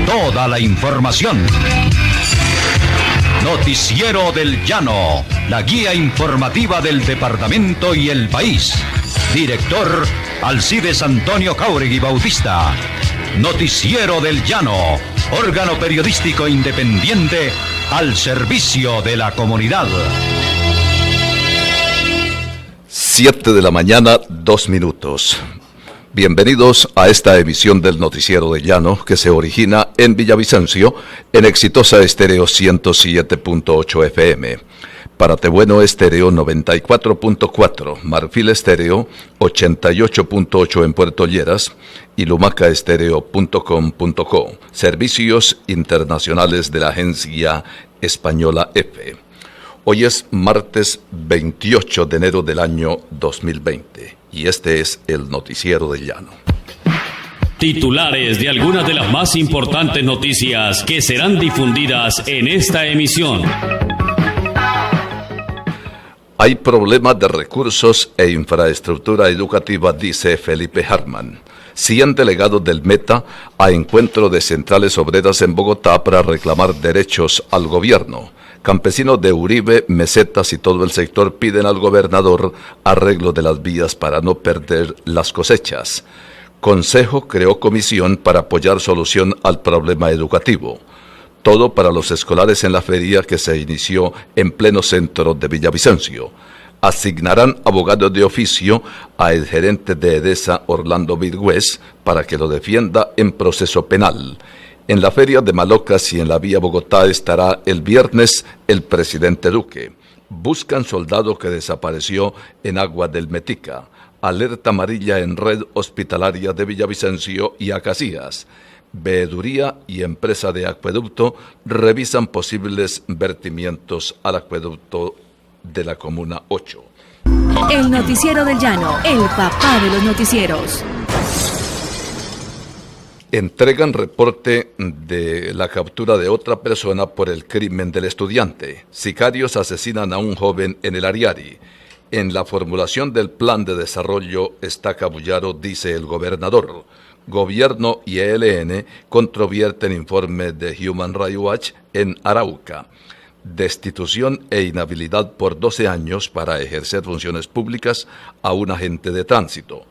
toda la información. Noticiero del Llano, la guía informativa del departamento y el país. Director Alcides Antonio Jáuregui Bautista. Noticiero del Llano, órgano periodístico independiente al servicio de la comunidad. 7 de la mañana, 2 minutos. Bienvenidos a esta emisión del Noticiero del Llano, que se origina en Villavicencio, en Exitosa Estéreo 107.8 FM. Paratebueno Estéreo 94.4, Marfil Estéreo 88.8 en Puerto Lleras y lumacaestereo.com.co, servicios internacionales de la agencia española EFE. Hoy es martes 28 de enero del año 2020 y este es el Noticiero del Llano. Titulares de algunas de las más importantes noticias que serán difundidas en esta emisión. Hay problemas de recursos e infraestructura educativa, dice Felipe Hartmann. 100 delegados del Meta a encuentro de centrales obreras en Bogotá para reclamar derechos al gobierno. Campesinos de Uribe, Mesetas y todo el sector piden al gobernador arreglo de las vías para no perder las cosechas. Consejo creó comisión para apoyar solución al problema educativo. Todo para los escolares en la feria que se inició en pleno centro de Villavicencio. Asignarán abogados de oficio a el gerente de EDESA, Orlando Virgüez, para que lo defienda en proceso penal. En la feria de Malocas y en la vía Bogotá estará el viernes el presidente Duque. Buscan soldado que desapareció en agua del Metica. Alerta amarilla en red hospitalaria de Villavicencio y Acacías. Veeduría y empresa de acueducto revisan posibles vertimientos al acueducto de la Comuna 8. El Noticiero del Llano, el papá de los noticieros. Entregan reporte de la captura de otra persona por el crimen del estudiante. Sicarios asesinan a un joven en el Ariari. En la formulación del plan de desarrollo está Cabullaro, dice el gobernador. Gobierno y ELN controvierten informe de Human Rights Watch en Arauca. Destitución e inhabilidad por 12 años para ejercer funciones públicas a un agente de tránsito.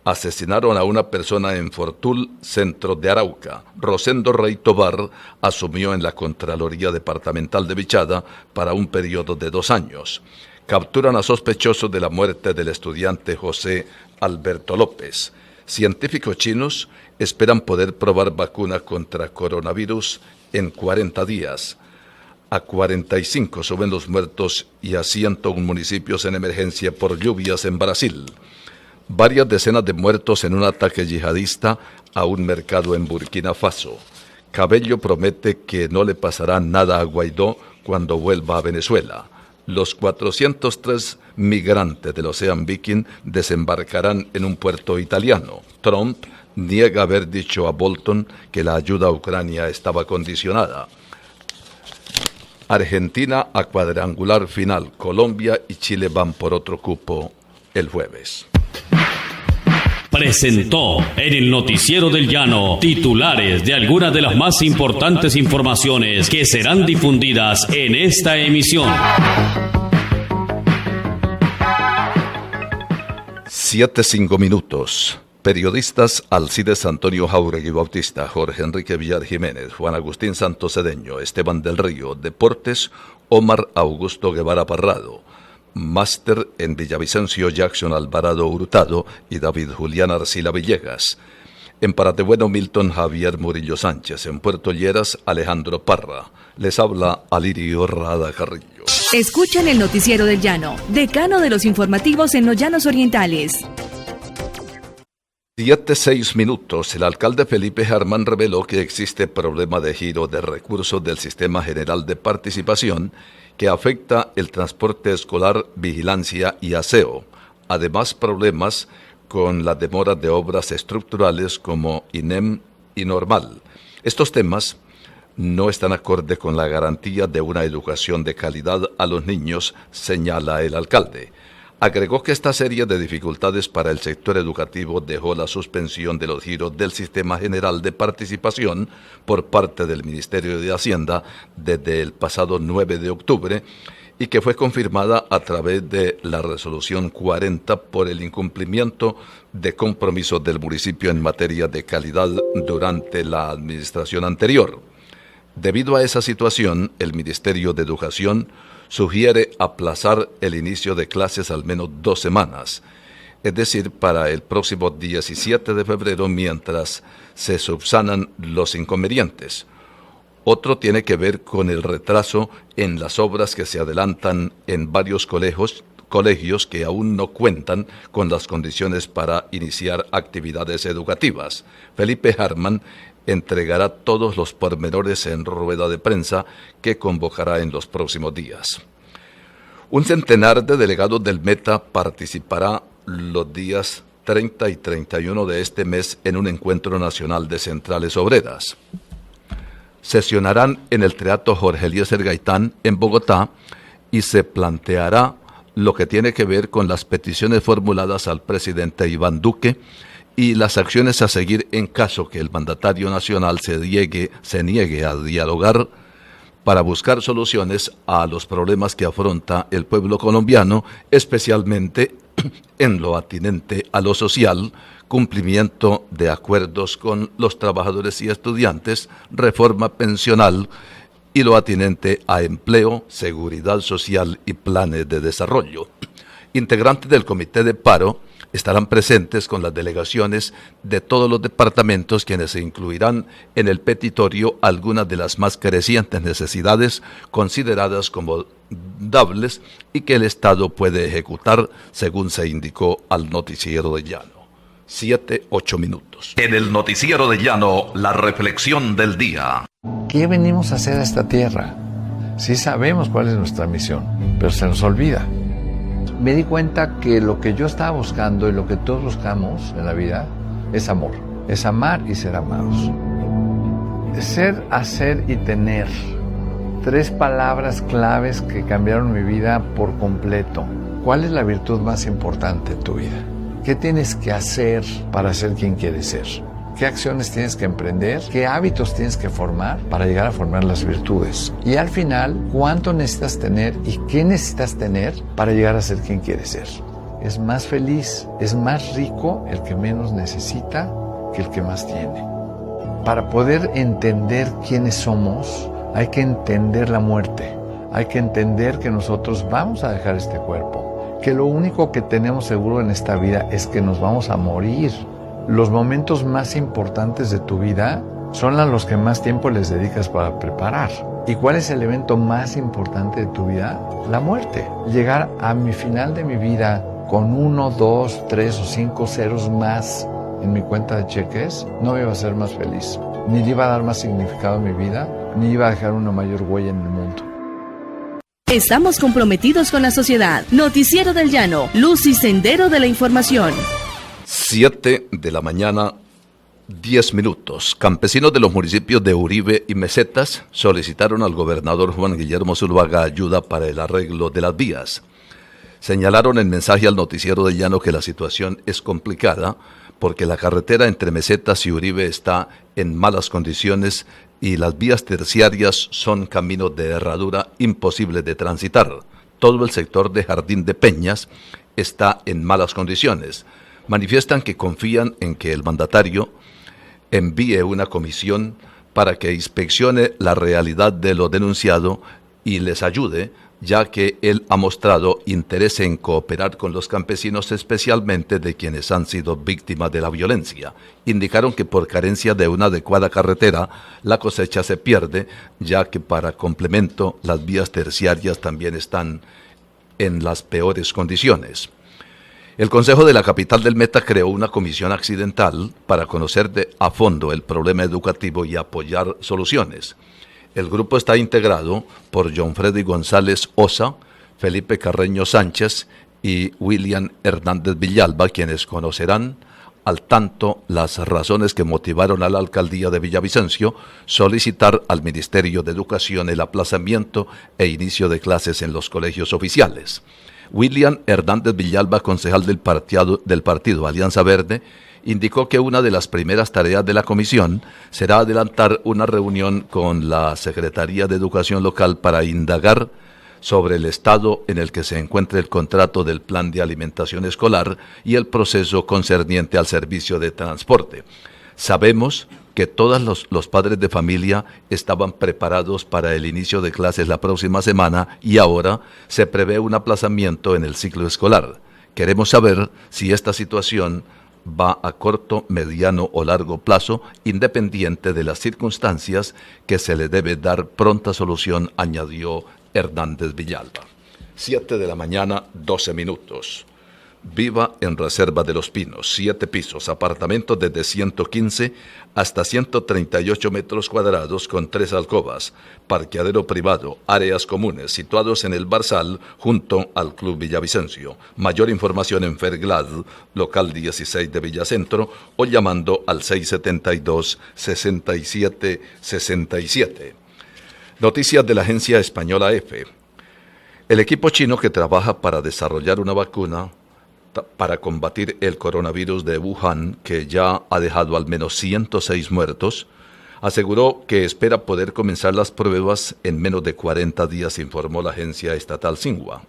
Asesinaron a una persona en Fortul, centro de Arauca. Rosendo Rey Tobar asumió en la Contraloría Departamental de Vichada para un periodo de 2 años. Capturan a sospechosos de la muerte del estudiante José Alberto López. Científicos chinos esperan poder probar vacuna contra coronavirus en 40 días. A 45 suben los muertos y a 101 municipios en emergencia por lluvias en Brasil. Varias decenas de muertos en un ataque yihadista a un mercado en Burkina Faso. Cabello promete que no le pasará nada a Guaidó cuando vuelva a Venezuela. Los 403 migrantes del Ocean Viking desembarcarán en un puerto italiano. Trump niega haber dicho a Bolton que la ayuda a Ucrania estaba condicionada. Argentina a cuadrangular final. Colombia y Chile van por otro cupo el jueves. Presentó en el Noticiero del Llano titulares de algunas de las más importantes informaciones que serán difundidas en esta emisión. 7:05 minutos. Periodistas Alcides Antonio Jáuregui Bautista, Jorge Enrique Villar Jiménez, Juan Agustín Santos Cedeño, Esteban del Río. Deportes, Omar Augusto Guevara Parrado. Máster en Villavicencio, Jackson Alvarado Hurtado y David Julián Arcila Villegas. En Paratebueno, Milton Javier Murillo Sánchez. En Puerto Lleras, Alejandro Parra. Les habla Alirio Rada Carrillo. Escuchan el Noticiero del Llano, decano de los informativos en los Llanos Orientales. 7:06 minutos. El alcalde Felipe Hartmann reveló que existe problema de giro de recursos del Sistema General de Participación que afecta el transporte escolar, vigilancia y aseo. Además, problemas con la demora de obras estructurales como INEM y Normal. Estos temas no están acorde con la garantía de una educación de calidad a los niños, señala el alcalde. Agregó que esta serie de dificultades para el sector educativo dejó la suspensión de los giros del Sistema General de Participación por parte del Ministerio de Hacienda desde el pasado 9 de octubre y que fue confirmada a través de la Resolución 40 por el incumplimiento de compromisos del municipio en materia de calidad durante la administración anterior. Debido a esa situación, el Ministerio de Educación sugiere aplazar el inicio de clases al menos 2 semanas, es decir, para el próximo 17 de febrero mientras se subsanan los inconvenientes. Otro tiene que ver con el retraso en las obras que se adelantan en varios colegios que aún no cuentan con las condiciones para iniciar actividades educativas. Felipe Harman entregará todos los pormenores en rueda de prensa que convocará en los próximos días. Un centenar de delegados del Meta participará los días 30 y 31 de este mes en un encuentro nacional de centrales obreras. Sesionarán en el Teatro Jorge Eliezer Gaitán en Bogotá y se planteará lo que tiene que ver con las peticiones formuladas al presidente Iván Duque y las acciones a seguir en caso que el mandatario nacional se niegue a dialogar para buscar soluciones a los problemas que afronta el pueblo colombiano, especialmente en lo atinente a lo social, cumplimiento de acuerdos con los trabajadores y estudiantes, reforma pensional y lo atinente a empleo, seguridad social y planes de desarrollo. Integrantes del Comité de Paro estarán presentes con las delegaciones de todos los departamentos, quienes se incluirán en el petitorio algunas de las más crecientes necesidades consideradas como dables y que el Estado puede ejecutar, según se indicó al Noticiero de Llano. 7:08 minutos. En el Noticiero de Llano, la reflexión del día. ¿Qué venimos a hacer a esta tierra? Sí sabemos cuál es nuestra misión, pero se nos olvida. Me di cuenta que lo que yo estaba buscando y lo que todos buscamos en la vida es amor. Es amar y ser amados. Ser, hacer y tener. 3 palabras claves que cambiaron mi vida por completo. ¿Cuál es la virtud más importante en tu vida? ¿Qué tienes que hacer para ser quien quieres ser? ¿Qué acciones tienes que emprender? ¿Qué hábitos tienes que formar para llegar a formar las virtudes? Y al final, ¿cuánto necesitas tener y qué necesitas tener para llegar a ser quien quieres ser? Es más feliz, es más rico el que menos necesita que el que más tiene. Para poder entender quiénes somos, hay que entender la muerte. Hay que entender que nosotros vamos a dejar este cuerpo. Que lo único que tenemos seguro en esta vida es que nos vamos a morir. Los momentos más importantes de tu vida son a los que más tiempo les dedicas para preparar. ¿Y cuál es el evento más importante de tu vida? La muerte. Llegar a mi final de mi vida con 1, 2, 3 o 5 ceros más en mi cuenta de cheques, no me iba a hacer más feliz. Ni le iba a dar más significado a mi vida, ni iba a dejar una mayor huella en el mundo. Estamos comprometidos con la sociedad. Noticiero del Llano, luz y sendero de la información. 7 de la mañana, 10 minutos. Campesinos de los municipios de Uribe y Mesetas solicitaron al gobernador Juan Guillermo Zuluaga ayuda para el arreglo de las vías. Señalaron en mensaje al Noticiero del Llano que la situación es complicada porque la carretera entre Mesetas y Uribe está en malas condiciones y las vías terciarias son caminos de herradura imposibles de transitar. Todo el sector de Jardín de Peñas está en malas condiciones. Manifiestan que confían en que el mandatario envíe una comisión para que inspeccione la realidad de lo denunciado y les ayude, ya que él ha mostrado interés en cooperar con los campesinos, especialmente de quienes han sido víctimas de la violencia. Indicaron que por carencia de una adecuada carretera, la cosecha se pierde, ya que para complemento las vías terciarias también están en las peores condiciones. El Consejo de la Capital del Meta creó una comisión accidental para conocer a fondo el problema educativo y apoyar soluciones. El grupo está integrado por John Freddy González Osa, Felipe Carreño Sánchez y William Hernández Villalba, quienes conocerán al tanto las razones que motivaron a la alcaldía de Villavicencio solicitar al Ministerio de Educación el aplazamiento e inicio de clases en los colegios oficiales. William Hernández Villalba, concejal del partido Alianza Verde, indicó que una de las primeras tareas de la comisión será adelantar una reunión con la Secretaría de Educación Local para indagar sobre el estado en el que se encuentra el contrato del Plan de Alimentación Escolar y el proceso concerniente al servicio de transporte. Sabemos que todos los padres de familia estaban preparados para el inicio de clases la próxima semana y ahora se prevé un aplazamiento en el ciclo escolar. Queremos saber si esta situación va a corto, mediano o largo plazo, independiente de las circunstancias, que se le debe dar pronta solución, añadió Hernández Villalba. 7 de la mañana, 12 minutos. Viva en Reserva de los Pinos, 7 pisos, apartamentos desde 115 hasta 138 metros cuadrados con 3 alcobas, parqueadero privado, áreas comunes, situados en el Barzal junto al Club Villavicencio. Mayor información en Ferglad, local 16 de Villacentro, o llamando al 672-6767. Noticias de la agencia española EFE. El equipo chino que trabaja para desarrollar una vacuna para combatir el coronavirus de Wuhan, que ya ha dejado al menos 106 muertos, aseguró que espera poder comenzar las pruebas en menos de 40 días, informó la agencia estatal Xinhua.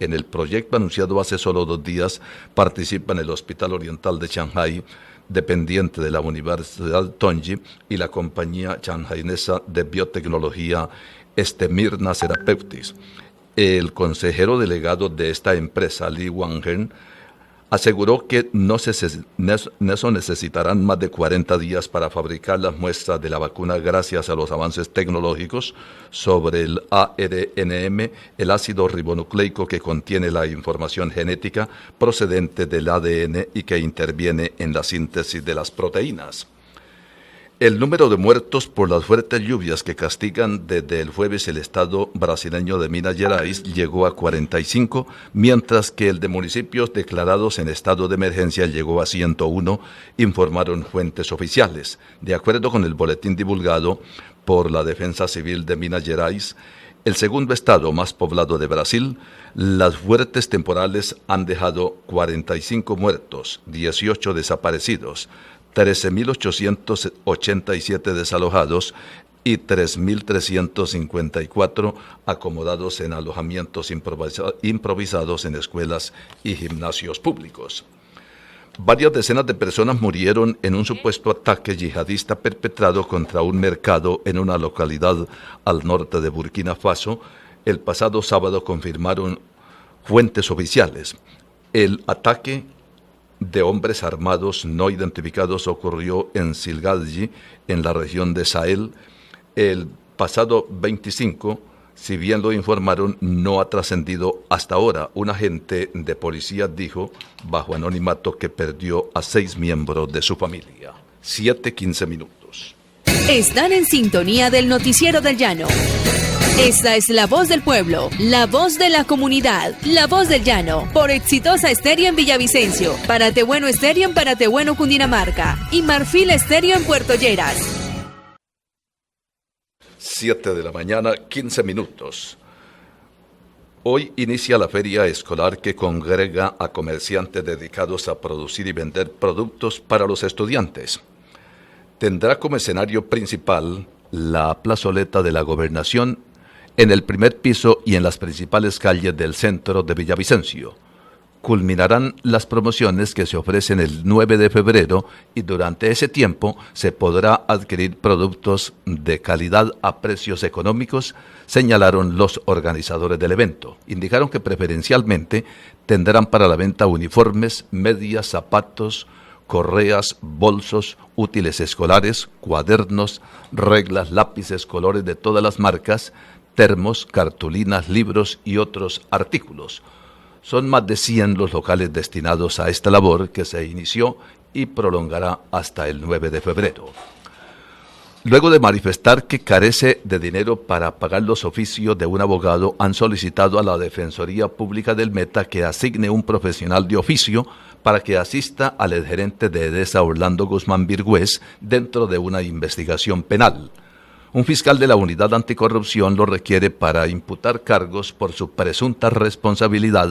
En el proyecto anunciado hace solo 2 días participan el Hospital Oriental de Shanghái, dependiente de la Universidad Tongji, y la compañía shanghainesa de biotecnología Smirna Therapeutics. El consejero delegado de esta empresa, Li Wangen, aseguró que no necesitarán más de 40 días para fabricar las muestras de la vacuna gracias a los avances tecnológicos sobre el ARNM, el ácido ribonucleico que contiene la información genética procedente del ADN y que interviene en la síntesis de las proteínas. El número de muertos por las fuertes lluvias que castigan desde el jueves el estado brasileño de Minas Gerais llegó a 45, mientras que el de municipios declarados en estado de emergencia llegó a 101, informaron fuentes oficiales. De acuerdo con el boletín divulgado por la Defensa Civil de Minas Gerais, el segundo estado más poblado de Brasil, las fuertes temporales han dejado 45 muertos, 18 desaparecidos, 13.887 desalojados y 3.354 acomodados en alojamientos improvisados en escuelas y gimnasios públicos. Varias decenas de personas murieron en un supuesto ataque yihadista perpetrado contra un mercado en una localidad al norte de Burkina Faso. El pasado sábado, confirmaron fuentes oficiales. El ataque de hombres armados no identificados ocurrió en Silgadji, en la región de Sahel, el pasado 25. Si bien lo informaron, no ha trascendido hasta ahora. Un agente de policía dijo, bajo anonimato, que perdió a 6 miembros de su familia. 7:15 minutos. Están en sintonía del Noticiero del Llano. Esta es la voz del pueblo, la voz de la comunidad, la voz del llano, por Exitosa Estéreo en Villavicencio, Paratebueno Estéreo en Paratebueno, Cundinamarca, y Marfil Estéreo en Puerto Lleras. 7 de la mañana, 15 minutos. Hoy inicia la feria escolar que congrega a comerciantes dedicados a producir y vender productos para los estudiantes. Tendrá como escenario principal la plazoleta de la Gobernación en el primer piso y en las principales calles del centro de Villavicencio. Culminarán las promociones que se ofrecen el 9 de febrero y durante ese tiempo se podrá adquirir productos de calidad a precios económicos, señalaron los organizadores del evento. Indicaron que preferencialmente tendrán para la venta uniformes, medias, zapatos, correas, bolsos, útiles escolares, cuadernos, reglas, lápices, colores de todas las marcas, termos, cartulinas, libros y otros artículos. Son más de 100 los locales destinados a esta labor que se inició y prolongará hasta el 9 de febrero. Luego de manifestar que carece de dinero para pagar los oficios de un abogado, han solicitado a la Defensoría Pública del Meta que asigne un profesional de oficio para que asista al exgerente de EDESA, Orlando Guzmán Virgüez, dentro de una investigación penal. Un fiscal de la Unidad Anticorrupción lo requiere para imputar cargos por su presunta responsabilidad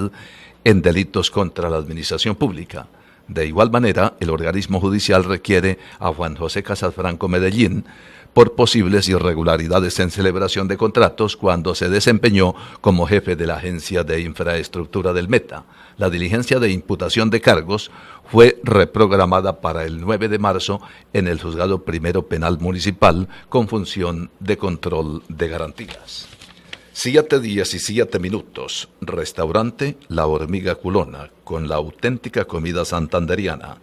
en delitos contra la administración pública. De igual manera, el organismo judicial requiere a Juan José Casasfranco Medellín por posibles irregularidades en celebración de contratos cuando se desempeñó como jefe de la Agencia de Infraestructura del Meta. La diligencia de imputación de cargos fue reprogramada para el 9 de marzo en el Juzgado Primero Penal Municipal con función de control de garantías. 7:17. Restaurante La Hormiga Culona, con la auténtica comida santanderiana.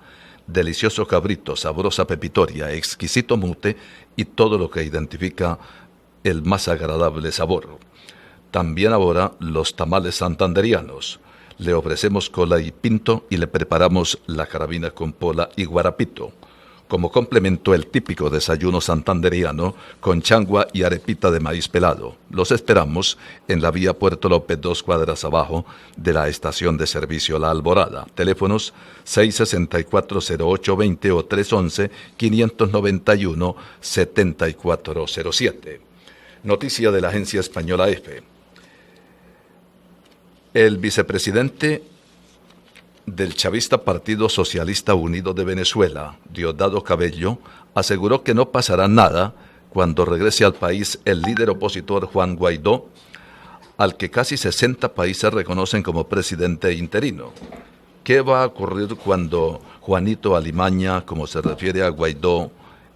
Delicioso cabrito, sabrosa pepitoria, exquisito mute y todo lo que identifica el más agradable sabor. También ahora los tamales santanderianos. Le ofrecemos cola y pinto y le preparamos la carabina con pola y guarapito. Como complemento, el típico desayuno santanderiano con changua y arepita de maíz pelado. Los esperamos en la vía Puerto López, 2 cuadras abajo de la estación de servicio La Alborada. Teléfonos 664-0820 o 311-591-7407. Noticia de la agencia española EFE. El vicepresidente del chavista Partido Socialista Unido de Venezuela, Diosdado Cabello, aseguró que no pasará nada cuando regrese al país el líder opositor Juan Guaidó, al que casi 60 países reconocen como presidente interino. ¿Qué va a ocurrir cuando Juanito Alimaña, como se refiere a Guaidó,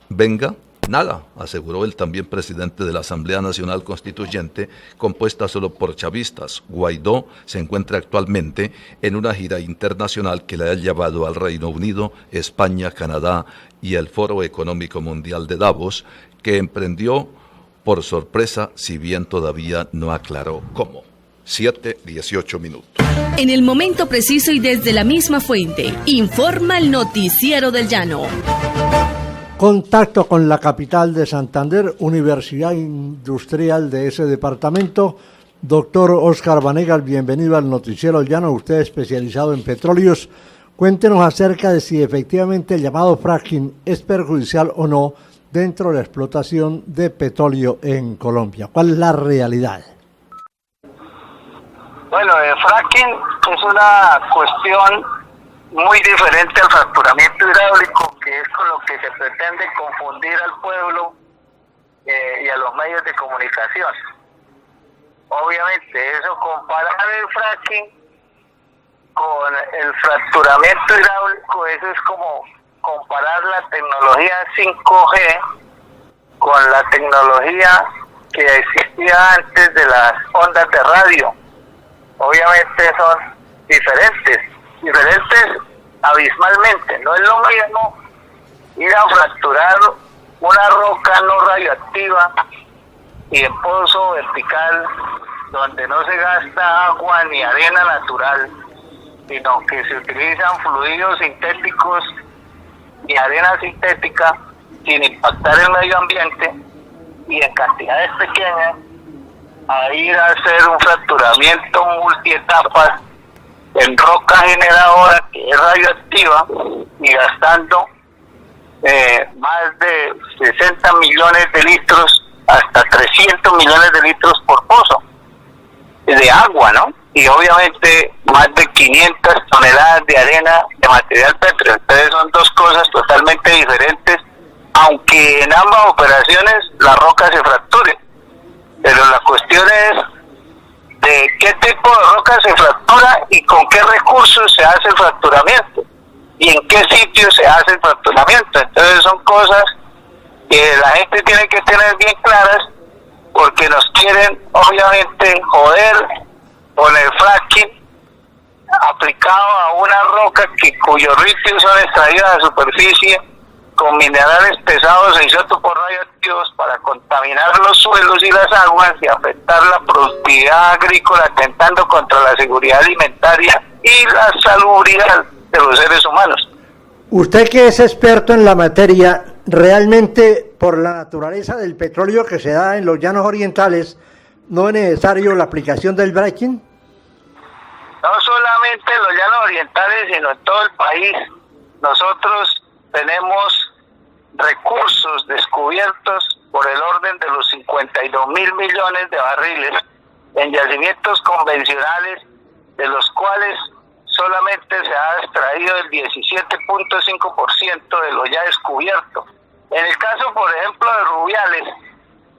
venga? Nada, aseguró el también presidente de la Asamblea Nacional Constituyente, compuesta solo por chavistas. Guaidó se encuentra actualmente en una gira internacional que le ha llevado al Reino Unido, España, Canadá y el Foro Económico Mundial de Davos, que emprendió por sorpresa, si bien todavía no aclaró cómo. 7:18. En el momento preciso y desde la misma fuente, informa el Noticiero del Llano. Contacto con la capital de Santander, Universidad Industrial de ese departamento. Doctor Óscar Vanegas, bienvenido al Noticiero del Llano, usted especializado en petróleos. Cuéntenos acerca de si efectivamente el llamado fracking es perjudicial o no dentro de la explotación de petróleo en Colombia. ¿Cuál es la realidad? Bueno, el fracking es una cuestión muy diferente al fracturamiento hidráulico, que es con lo que se pretende confundir al pueblo y a los medios de comunicación. Obviamente, eso, comparar el fracking con el fracturamiento hidráulico, eso es como comparar la tecnología 5G con la tecnología que existía antes de las ondas de radio. Obviamente son diferentes abismalmente. No es lo mismo ir a fracturar una roca no radioactiva y en pozo vertical donde no se gasta agua ni arena natural, sino que se utilizan fluidos sintéticos y arena sintética sin impactar el medio ambiente y en cantidades pequeñas, a ir a hacer un fracturamiento multietapas en roca generadora que es radioactiva y gastando más de 60 millones de litros hasta 300 millones de litros por pozo de agua, ¿no? Y obviamente más de 500 toneladas de arena de material pétreo. Entonces son dos cosas totalmente diferentes, aunque en ambas operaciones la roca se fracture. Pero la cuestión es de qué tipo de roca se fractura y con qué recursos se hace el fracturamiento y en qué sitio se hace el fracturamiento. Entonces son cosas que la gente tiene que tener bien claras, porque nos quieren obviamente joder con el fracking aplicado a una roca cuyos ritios son extraídos a la superficie con minerales pesados e isótopos radioactivos para contaminar los suelos y las aguas y afectar la productividad agrícola, atentando contra la seguridad alimentaria y la salubridad de los seres humanos. Usted, que es experto en la materia, realmente por la naturaleza del petróleo que se da en los llanos orientales, ¿no es necesario la aplicación del fracking? No solamente en los llanos orientales, sino en todo el país. Nosotros tenemos recursos descubiertos por el orden de los 52.000 millones de barriles en yacimientos convencionales, de los cuales solamente se ha extraído el 17.5% de lo ya descubierto. En el caso, por ejemplo, de Rubiales,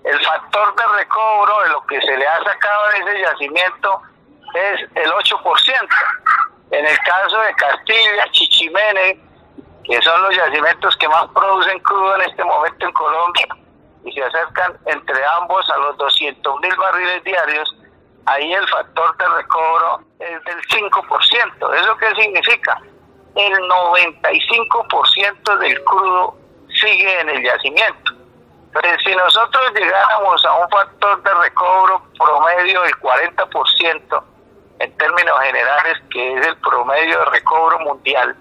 el factor de recobro de lo que se le ha sacado de ese yacimiento es el 8%. En el caso de Castilla, Chichimene, que son los yacimientos que más producen crudo en este momento en Colombia, y se acercan entre ambos a los 200.000 barriles diarios, ahí el factor de recobro es del 5%. ¿Eso qué significa? El 95% del crudo sigue en el yacimiento. Pero si nosotros llegáramos a un factor de recobro promedio del 40%, en términos generales, que es el promedio de recobro mundial,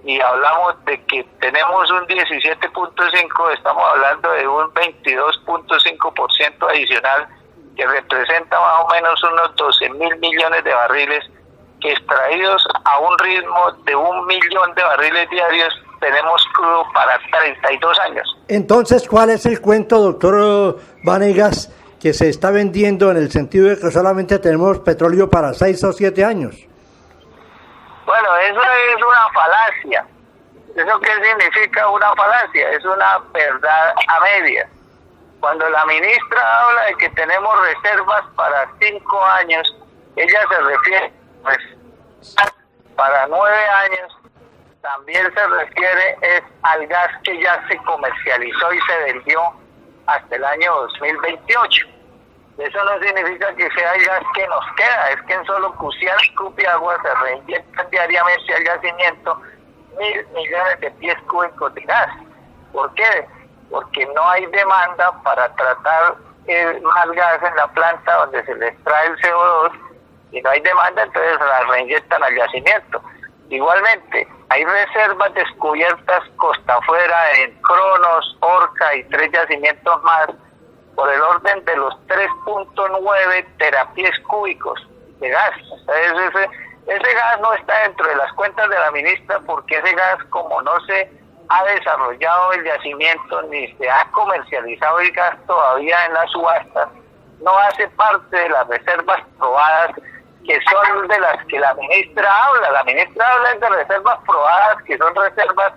y hablamos de que tenemos un 17.5, estamos hablando de un 22.5% adicional, que representa más o menos unos 12.000 millones de barriles, que extraídos a un ritmo de 1 millón de barriles diarios, tenemos crudo para 32 años. Entonces, ¿cuál es el cuento, doctor Vanegas, que se está vendiendo en el sentido de que solamente tenemos petróleo para 6 o 7 años? Bueno, eso es una falacia. ¿Eso qué significa una falacia? Es una verdad a medias. Cuando la ministra habla de que tenemos reservas para 5 años, ella se refiere para 9 años. También se refiere al gas que ya se comercializó y se vendió hasta el año 2028. Eso no significa que sea el gas que nos queda, es que en solo Cusiana y Cupiagua se reinyectan diariamente al yacimiento 1.000 millones de pies cúbicos de gas. ¿Por qué? Porque no hay demanda para tratar más gas en la planta donde se le extrae el CO2, y no hay demanda, entonces la reinyectan al yacimiento. Igualmente, hay reservas descubiertas costa afuera en Cronos, Orca y 3 yacimientos más, por el orden de los 3.9 terapiés cúbicos de gas. Entonces, ese gas no está dentro de las cuentas de la ministra, porque ese gas, como no se ha desarrollado el yacimiento ni se ha comercializado el gas todavía en las subastas, no hace parte de las reservas probadas, que son de las que la ministra habla. La ministra habla de reservas probadas, que son reservas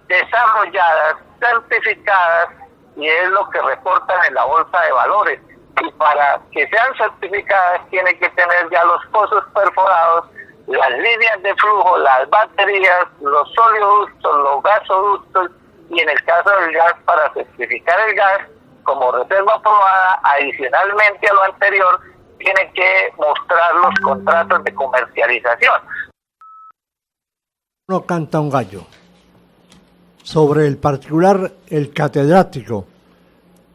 desarrolladas, certificadas, y es lo que reportan en la bolsa de valores. Y para que sean certificadas tiene que tener ya los pozos perforados, las líneas de flujo, las baterías, los oleoductos, los gasoductos, y en el caso del gas, para certificar el gas como reserva probada, adicionalmente a lo anterior, tiene que mostrar los contratos de comercialización. No canta un gallo. Sobre el particular, el catedrático,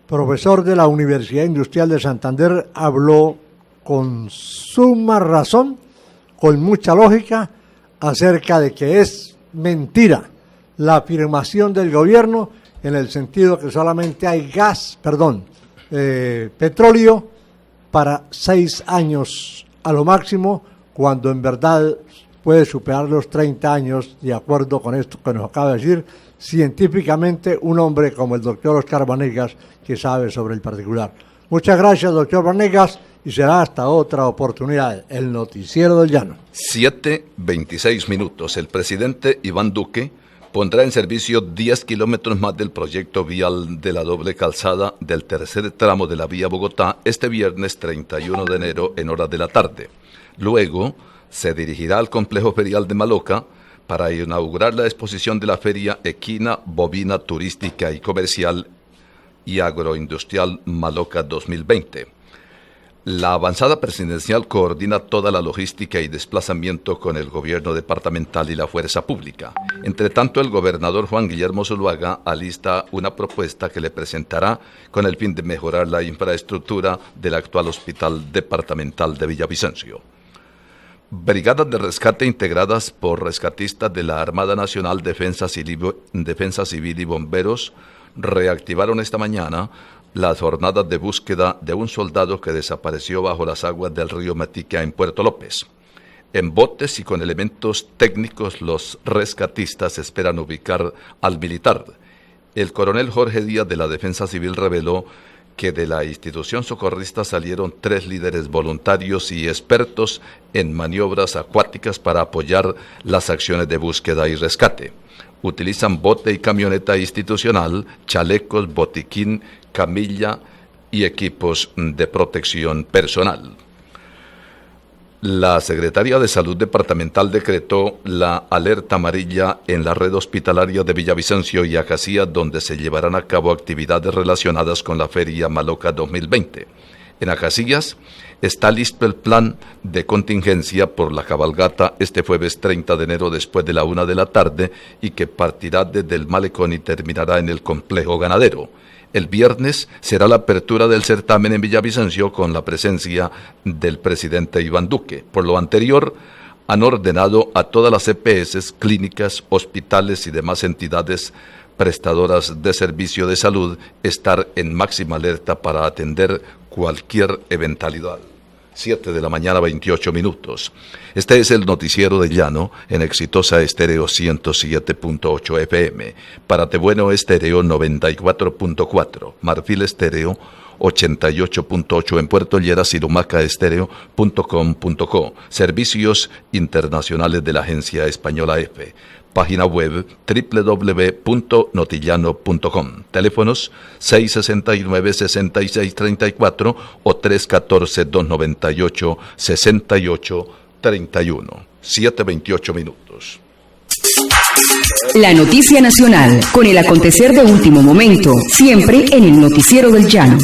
profesor de la Universidad Industrial de Santander, habló con suma razón, con mucha lógica, acerca de que es mentira la afirmación del gobierno en el sentido que solamente hay petróleo para 6 años a lo máximo, cuando en verdad puede superar los 30 años, de acuerdo con esto que nos acaba de decir científicamente un hombre como el doctor Óscar Vanegas, que sabe sobre el particular. Muchas gracias, doctor Vanegas, y será hasta otra oportunidad. El Noticiero del Llano. 7:26 minutos. El presidente Iván Duque pondrá en servicio 10 kilómetros más del proyecto vial de la doble calzada del tercer tramo de la vía Bogotá este viernes 31 de enero en horas de la tarde. Luego se dirigirá al complejo ferial de Maloca para inaugurar la exposición de la Feria Equina, Bovina, Turística y Comercial y Agroindustrial Maloca 2020. La avanzada presidencial coordina toda la logística y desplazamiento con el gobierno departamental y la fuerza pública. Entre tanto, el gobernador Juan Guillermo Zuluaga alista una propuesta que le presentará con el fin de mejorar la infraestructura del actual hospital departamental de Villavicencio. Brigadas de rescate integradas por rescatistas de la Armada Nacional, Defensa Civil y Bomberos reactivaron esta mañana las jornadas de búsqueda de un soldado que desapareció bajo las aguas del río Metica en Puerto López. En botes y con elementos técnicos, los rescatistas esperan ubicar al militar El coronel Jorge Díaz de la Defensa Civil reveló que de la institución socorrista salieron 3 líderes voluntarios y expertos en maniobras acuáticas para apoyar las acciones de búsqueda y rescate. Utilizan bote y camioneta institucional, chalecos, botiquín, camilla y equipos de protección personal. La Secretaría de Salud Departamental decretó la alerta amarilla en la red hospitalaria de Villavicencio y Acacías, donde se llevarán a cabo actividades relacionadas con la Feria Maloca 2020. En Acacías está listo el plan de contingencia por la cabalgata este jueves 30 de enero después de la 1 de la tarde y que partirá desde el malecón y terminará en el complejo ganadero. El viernes será la apertura del certamen en Villavicencio con la presencia del presidente Iván Duque. Por lo anterior, han ordenado a todas las EPS, clínicas, hospitales y demás entidades prestadoras de servicio de salud estar en máxima alerta para atender cualquier eventualidad. 7 de la mañana, 28 minutos. Este es el noticiero de Llano en Exitosa Estéreo 107.8 FM, Paratebueno Estéreo 94.4, Marfil Estéreo 88.8 en Puerto Lleras y lumacaestereo.com.co. Servicios internacionales de la agencia española EFE. Página web www.notillano.com. Teléfonos 669-6634 o 314-298-6831. 7:28 minutos. La noticia nacional, con el acontecer de último momento, siempre en el Noticiero del Llano.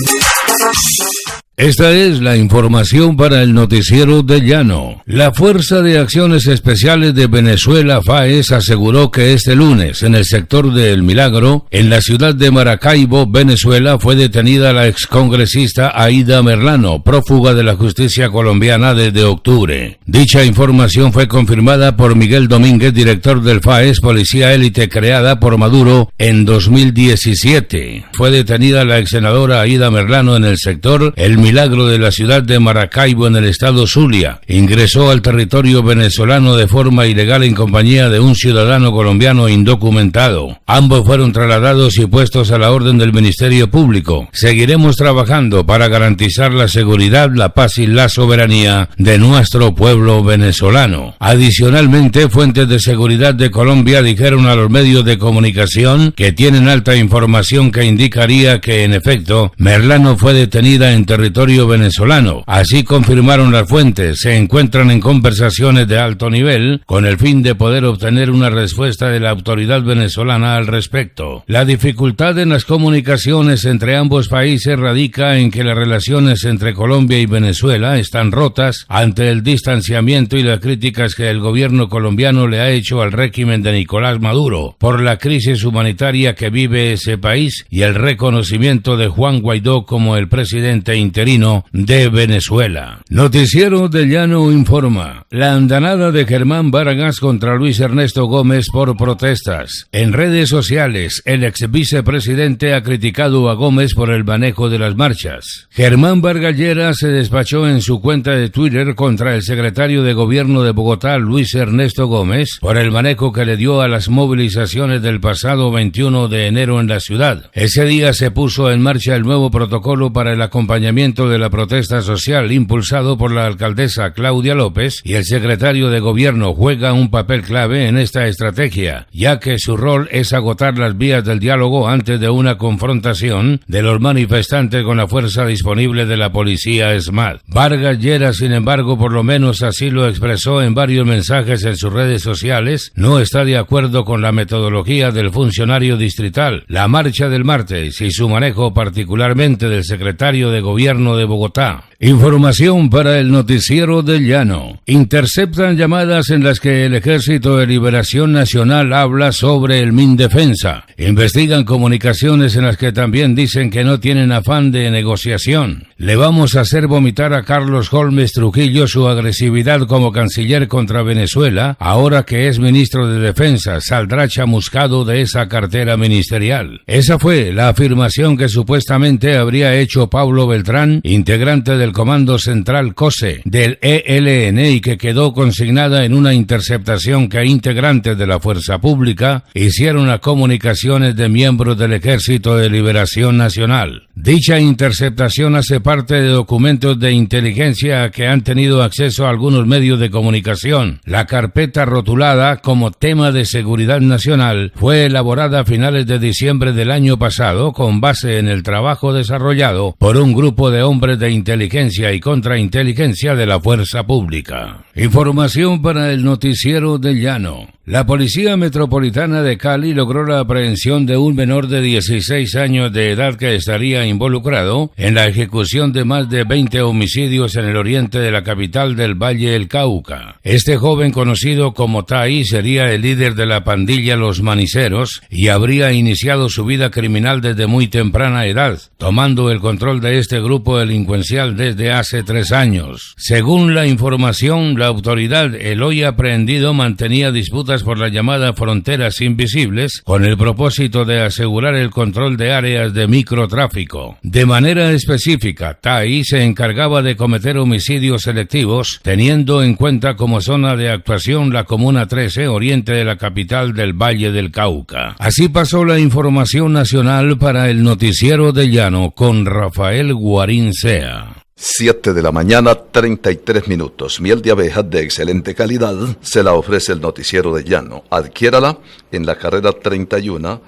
Esta es la información para el Noticiero del Llano. La Fuerza de Acciones Especiales de Venezuela, FAES, aseguró que este lunes, en el sector de El Milagro, en la ciudad de Maracaibo, Venezuela, fue detenida la excongresista Aida Merlano, prófuga de la justicia colombiana desde octubre. Dicha información fue confirmada por Miguel Domínguez, director del FAES, policía élite creada por Maduro en 2017. Fue detenida la ex senadora Aida Merlano en el sector El Milagro de la ciudad de Maracaibo en el estado Zulia. Ingresó al territorio venezolano de forma ilegal en compañía de un ciudadano colombiano indocumentado. Ambos fueron trasladados y puestos a la orden del Ministerio Público. Seguiremos trabajando para garantizar la seguridad, la paz y la soberanía de nuestro pueblo venezolano. Adicionalmente, fuentes de seguridad de Colombia dijeron a los medios de comunicación que tienen alta información que indicaría que, en efecto, Merlano fue detenida en territorio venezolano. Así confirmaron las fuentes, se encuentran en conversaciones de alto nivel con el fin de poder obtener una respuesta de la autoridad venezolana al respecto. La dificultad en las comunicaciones entre ambos países radica en que las relaciones entre Colombia y Venezuela están rotas ante el distanciamiento y las críticas que el gobierno colombiano le ha hecho al régimen de Nicolás Maduro por la crisis humanitaria que vive ese país y el reconocimiento de Juan Guaidó como el presidente interino de Venezuela. Noticiero del Llano informa. La andanada de Germán Vargas contra Luis Ernesto Gómez por protestas. En redes sociales, el ex vicepresidente ha criticado a Gómez por el manejo de las marchas. Germán Vargas Lleras se despachó en su cuenta de Twitter contra el secretario de Gobierno de Bogotá, Luis Ernesto Gómez, por el manejo que le dio a las movilizaciones del pasado 21 de enero en la ciudad. Ese día se puso en marcha el nuevo protocolo para el acompañamiento de la protesta social impulsado por la alcaldesa Claudia López, y el secretario de Gobierno juega un papel clave en esta estrategia, ya que su rol es agotar las vías del diálogo antes de una confrontación de los manifestantes con la fuerza disponible de la policía SMAT. Vargas Lleras, sin embargo, por lo menos así lo expresó en varios mensajes en sus redes sociales, no está de acuerdo con la metodología del funcionario distrital, la marcha del martes y su manejo particularmente del secretario de Gobierno de Bogotá. Información para el Noticiero del Llano. Interceptan llamadas en las que el Ejército de Liberación Nacional habla sobre el Mindefensa. Investigan comunicaciones en las que también dicen que no tienen afán de negociación. Le vamos a hacer vomitar a Carlos Holmes Trujillo su agresividad como canciller contra Venezuela, ahora que es ministro de Defensa, saldrá chamuscado de esa cartera ministerial. Esa fue la afirmación que supuestamente habría hecho Pablo Beltrán, integrante del del Comando Central COSE del ELN y que quedó consignada en una interceptación que integrantes de la Fuerza Pública hicieron a comunicaciones de miembros del Ejército de Liberación Nacional. Dicha interceptación hace parte de documentos de inteligencia a que han tenido acceso a algunos medios de comunicación. La carpeta rotulada como tema de seguridad nacional fue elaborada a finales de diciembre del año pasado con base en el trabajo desarrollado por un grupo de hombres de inteligencia y contrainteligencia de la Fuerza Pública. Información para el Noticiero del Llano. La Policía Metropolitana de Cali logró la aprehensión de un menor de 16 años de edad que estaría involucrado en la ejecución de más de 20 homicidios en el oriente de la capital del Valle del Cauca. Este joven, conocido como Tai, sería el líder de la pandilla Los Maniceros y habría iniciado su vida criminal desde muy temprana edad, tomando el control de este grupo delincuencial desde hace 3 años. Según la información, la autoridad, el hoy aprehendido mantenía disputas por la llamada fronteras invisibles con el propósito de asegurar el control de áreas de microtráfico. De manera específica, Tai se encargaba de cometer homicidios selectivos, teniendo en cuenta como zona de actuación la Comuna 13, oriente de la capital del Valle del Cauca. Así pasó la información nacional para el Noticiero del Llano con Rafael Guarín Sea. 7 de la mañana, 33 minutos. Miel de abeja de excelente calidad se la ofrece el Noticiero de Llano. Adquiérala en la carrera 31,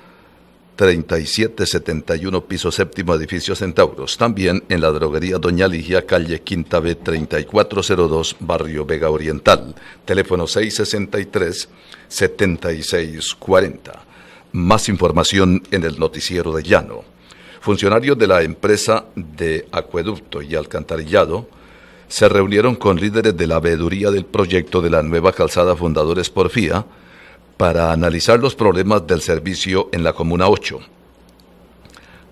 3771, piso séptimo, edificio Centauros. También en la droguería Doña Ligia, calle Quinta B, 3402, barrio Vega Oriental. Teléfono 663-7640. Más información en el Noticiero de Llano. Funcionarios de la empresa de acueducto y alcantarillado se reunieron con líderes de la veeduría del proyecto de la nueva calzada Fundadores Porfía para analizar los problemas del servicio en la Comuna 8.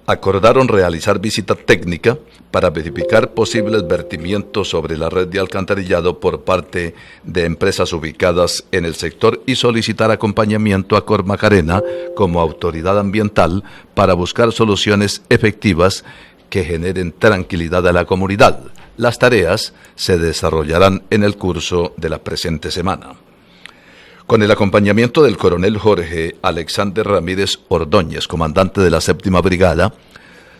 Acordaron realizar visita técnica para verificar posibles vertimientos sobre la red de alcantarillado por parte de empresas ubicadas en el sector y solicitar acompañamiento a Cormacarena como autoridad ambiental para buscar soluciones efectivas que generen tranquilidad a la comunidad. Las tareas se desarrollarán en el curso de la presente semana. Con el acompañamiento del coronel Jorge Alexander Ramírez Ordóñez, comandante de la 7ª Brigada,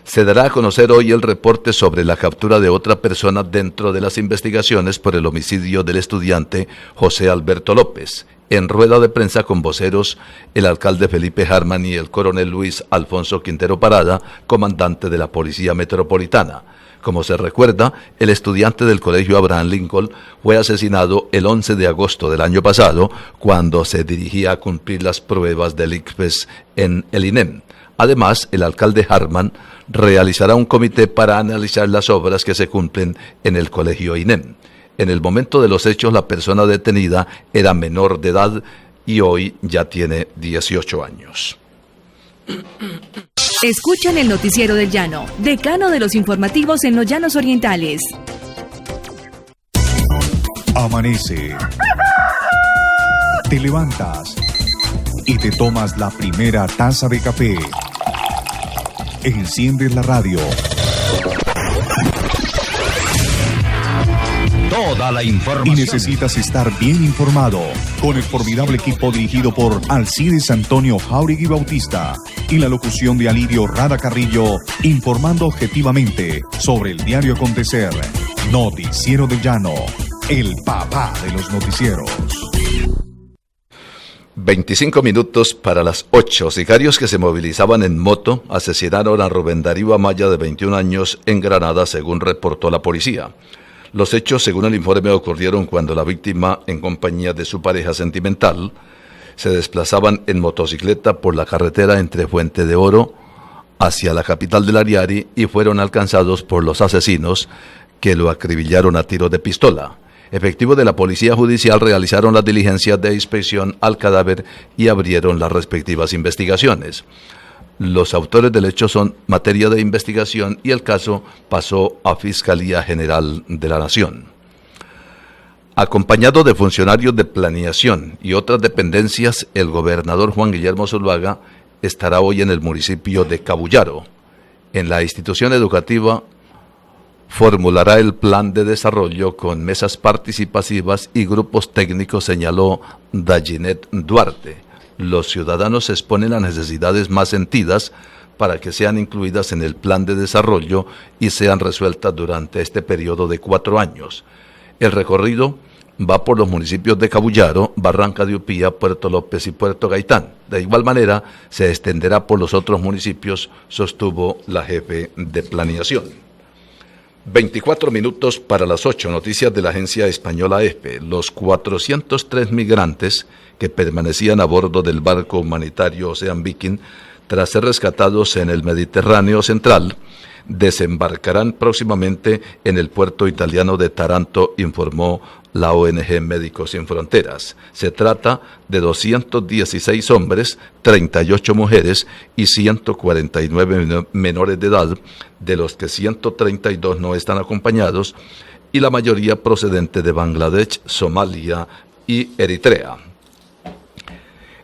se dará a conocer hoy el reporte sobre la captura de otra persona dentro de las investigaciones por el homicidio del estudiante José Alberto López. En rueda de prensa con voceros, el alcalde Felipe Harman y el coronel Luis Alfonso Quintero Parada, comandante de la Policía Metropolitana. Como se recuerda, el estudiante del Colegio Abraham Lincoln fue asesinado el 11 de agosto del año pasado cuando se dirigía a cumplir las pruebas del ICFES en el INEM. Además, el alcalde Harman realizará un comité para analizar las obras que se cumplen en el Colegio INEM. En el momento de los hechos, la persona detenida era menor de edad y hoy ya tiene 18 años. Escuchan el Noticiero del Llano, decano de los informativos en los Llanos Orientales. Amanece. Te levantas y te tomas la primera taza de café. Enciendes la radio. Toda la información. Y necesitas estar bien informado con el formidable equipo dirigido por Alcides Antonio Jáuregui Bautista y la locución de Alirio Rada Carrillo, informando objetivamente sobre el diario acontecer. Noticiero del Llano, el papá de los noticieros. 25 minutos para las 8. Sicarios que se movilizaban en moto asesinaron a Rubén Darío Amaya, de 21 años, en Granada, según reportó la policía. Los hechos, según el informe, ocurrieron cuando la víctima, en compañía de su pareja sentimental, se desplazaban en motocicleta por la carretera entre Fuente de Oro hacia la capital del Ariari y fueron alcanzados por los asesinos, que lo acribillaron a tiros de pistola. Efectivos de la Policía Judicial realizaron las diligencias de inspección al cadáver y abrieron las respectivas investigaciones. Los autores del hecho son materia de investigación y el caso pasó a Fiscalía General de la Nación. Acompañado de funcionarios de planeación y otras dependencias, el gobernador Juan Guillermo Zuluaga estará hoy en el municipio de Cabullaro. En la institución educativa formulará el plan de desarrollo con mesas participativas y grupos técnicos, señaló Dayinet Duarte. Los ciudadanos exponen las necesidades más sentidas para que sean incluidas en el plan de desarrollo y sean resueltas durante este periodo de 4 años. El recorrido va por los municipios de Cabullaro, Barranca de Upía, Puerto López y Puerto Gaitán. De igual manera, se extenderá por los otros municipios, sostuvo la jefe de planeación. 24 minutos para las 8, noticias de la agencia española EFE. Los 403 migrantes que permanecían a bordo del barco humanitario Ocean Viking, tras ser rescatados en el Mediterráneo central, desembarcarán próximamente en el puerto italiano de Taranto, informó la ONG Médicos Sin Fronteras. Se trata de 216 hombres, 38 mujeres y 149 menores de edad, de los que 132 no están acompañados y la mayoría procedente de Bangladesh, Somalia y Eritrea.